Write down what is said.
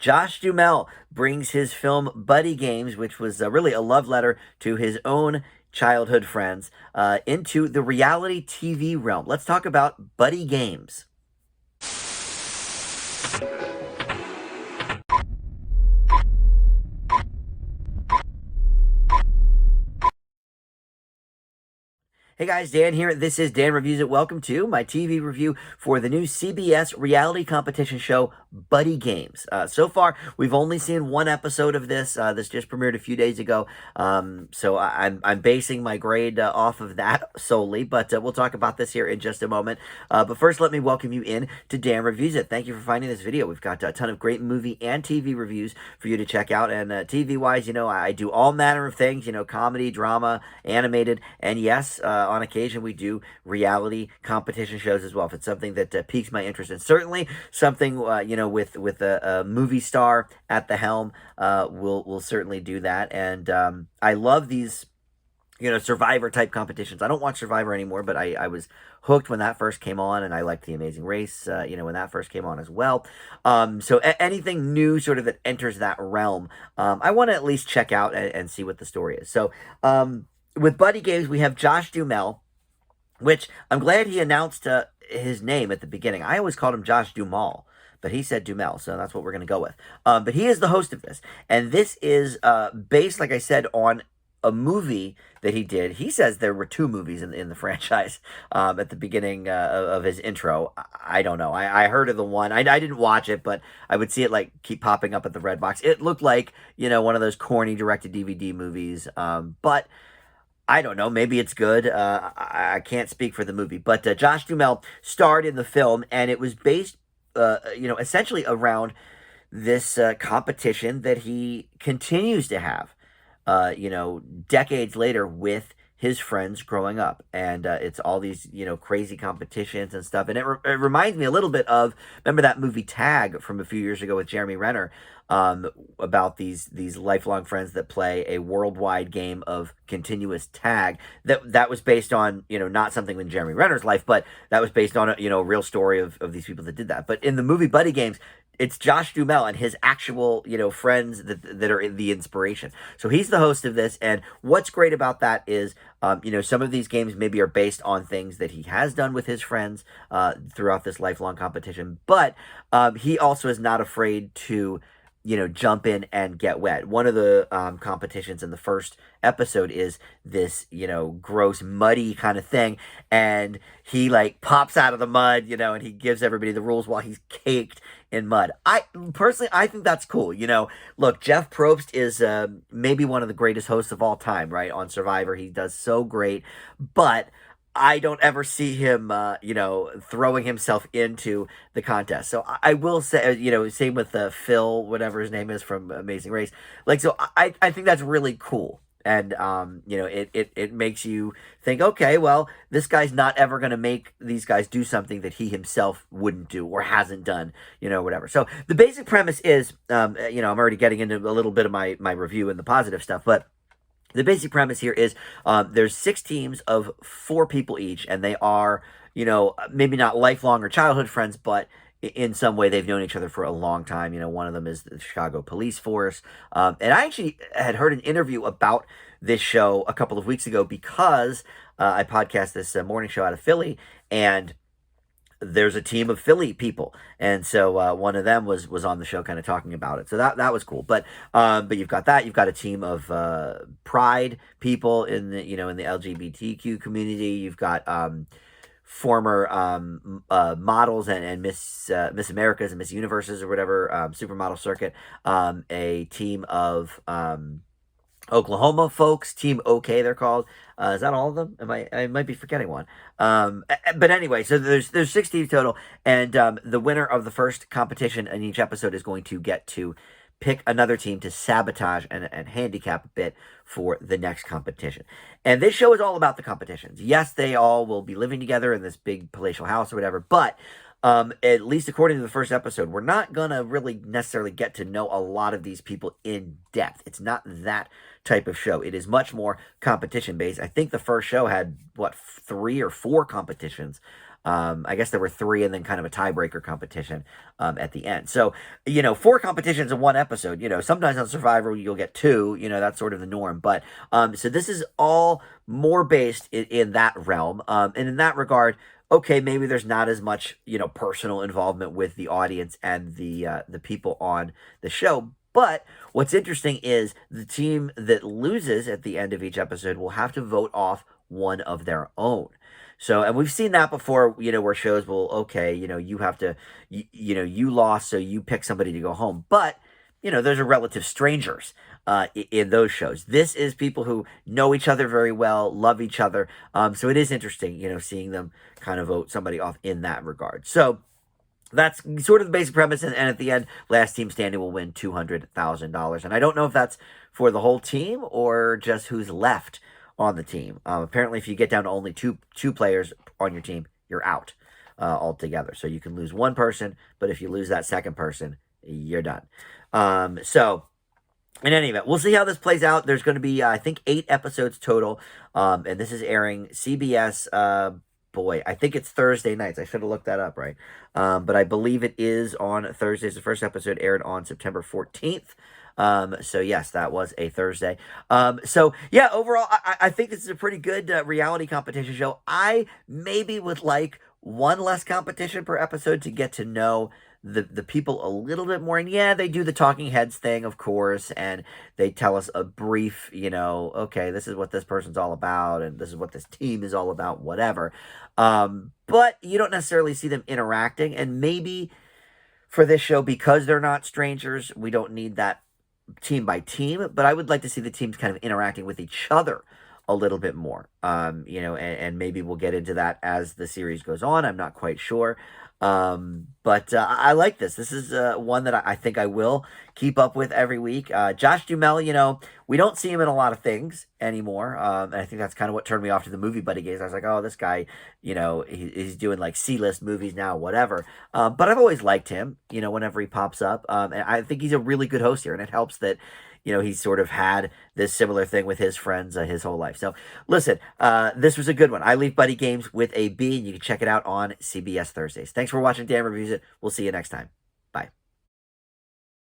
Josh Duhamel brings his film Buddy Games, which was really a love letter to his own childhood friends, into the reality TV realm. Let's talk about Buddy Games. Hey guys, Dan here. This is Dan Reviews It. Welcome to my TV review for the new CBS reality competition show, Buddy Games. So far, we've only seen one episode of this. This just premiered a few days ago, so I'm basing my grade off of that solely. But we'll talk about this here in just a moment. But first, let me welcome you in to Dan Reviews It. Thank you for finding this video. We've got a ton of great movie and TV reviews for you to check out. And TV-wise, I do all manner of things. Comedy, drama, animated, and yes. On occasion, we do reality competition shows as well. If it's something that piques my interest, and certainly something with a movie star at the helm, we'll certainly do that. And I love these Survivor type competitions. I don't watch Survivor anymore, but I was hooked when that first came on, and I liked The Amazing Race, when that first came on as well. So anything new sort of that enters that realm, I want to at least check out and see what the story is. So with Buddy Games, we have Josh Duhamel, which I'm glad he announced his name at the beginning. I always called him Josh Duhamel, but he said Duhamel, so that's what we're going to go with. But he is the host of this, and this is based, like I said, on a movie that he did. He says there were two movies in the franchise at the beginning of his intro. I don't know. I heard of the one. I didn't watch it, but I would see it keep popping up at the Red Box. It looked like, one of those corny direct-to-DVD movies, but I don't know. Maybe it's good. I can't speak for the movie. But Josh Duhamel starred in the film, and it was based, essentially around this competition that he continues to have, decades later with his friends growing up. And it's all these, crazy competitions and stuff. And it reminds me a little bit of, remember that movie Tag from a few years ago with Jeremy Renner, about these lifelong friends that play a worldwide game of continuous tag. That was based on, not something in Jeremy Renner's life, but that was based on a real story of these people that did that. But in the movie Buddy Games, it's Josh Duhamel and his actual, friends that are the inspiration. So he's the host of this, and what's great about that is, some of these games maybe are based on things that he has done with his friends throughout this lifelong competition, but he also is not afraid to jump in and get wet. One of the competitions in the first episode is this, gross, muddy kind of thing. And he pops out of the mud, and he gives everybody the rules while he's caked in mud. I think that's cool. Look, Jeff Probst is maybe one of the greatest hosts of all time, right? On Survivor. He does so great, but I don't ever see him, throwing himself into the contest. So I will say, same with Phil, whatever his name is from Amazing Race. So I think that's really cool. And, it makes you think, okay, well, this guy's not ever going to make these guys do something that he himself wouldn't do or hasn't done, whatever. So the basic premise is, I'm already getting into a little bit of my review and the positive stuff, but the basic premise here is there's 6 teams of 4 people each, and they are, maybe not lifelong or childhood friends, but in some way they've known each other for a long time. One of them is the Chicago police force. And I actually had heard an interview about this show a couple of weeks ago because I podcast this morning show out of Philly, and there's a team of Philly people, and so one of them was on the show, kind of talking about it. So that was cool. But you've got that. You've got a team of Pride people in the in the LGBTQ community. You've got former models and Miss Americas and Miss Universes or whatever, supermodel circuit. A team of Oklahoma folks, Team OK, they're called. Is that all of them? I might be forgetting one. But anyway, so there's 6 teams total, and the winner of the first competition in each episode is going to get to pick another team to sabotage and handicap a bit for the next competition. And this show is all about the competitions. Yes, they all will be living together in this big palatial house or whatever, but at least according to the first episode, we're not going to really necessarily get to know a lot of these people in depth. It's not that type of show. It is much more competition based. I think the first show had, 3 or 4 competitions. I guess there were three and then kind of a tiebreaker competition at the end. So, four competitions in one episode. Sometimes on Survivor you'll get two. That's sort of the norm. But so this is all more based in that realm. And in that regard, okay, maybe there's not as much personal involvement with the audience and the people on the show. But what's interesting is the team that loses at the end of each episode will have to vote off one of their own. So, and we've seen that before, where shows will, okay, you have to, you lost, so you pick somebody to go home. But, those are relative strangers in those shows. This is people who know each other very well, love each other. So it is interesting, seeing them kind of vote somebody off in that regard. So, that's sort of the basic premise, and at the end, last team standing will win $200,000. And I don't know if that's for the whole team or just who's left on the team. Apparently, if you get down to only two players on your team, you're out altogether. So you can lose one person, but if you lose that second person, you're done. So in any event, we'll see how this plays out. There's going to be, I think, 8 episodes total, and this is airing CBS. Boy, I think it's Thursday nights. I should have looked that up, right? But I believe it is on Thursdays. The first episode aired on September 14th. So yes, that was a Thursday. So yeah, overall, I think this is a pretty good reality competition show. I maybe would like one less competition per episode to get to know the people a little bit more. And yeah, they do the talking heads thing, of course, and they tell us a brief, okay, this is what this person's all about, and this is what this team is all about, whatever. But you don't necessarily see them interacting, and maybe for this show, because they're not strangers, we don't need that team by team, but I would like to see the teams kind of interacting with each other a little bit more. And maybe we'll get into that as the series goes on. I'm not quite sure. But I like this. This is one that I think I will keep up with every week. Josh Duhamel, we don't see him in a lot of things anymore. And I think that's kind of what turned me off to the movie Buddy Games. I was like, oh, this guy, he's doing like C-list movies now, whatever. But I've always liked him, whenever he pops up. And I think he's a really good host here, and it helps that he's sort of had this similar thing with his friends his whole life. So, listen, this was a good one. I leave Buddy Games with a B, and you can check it out on CBS Thursdays. Thanks for watching Dan Reviews It. We'll see you next time.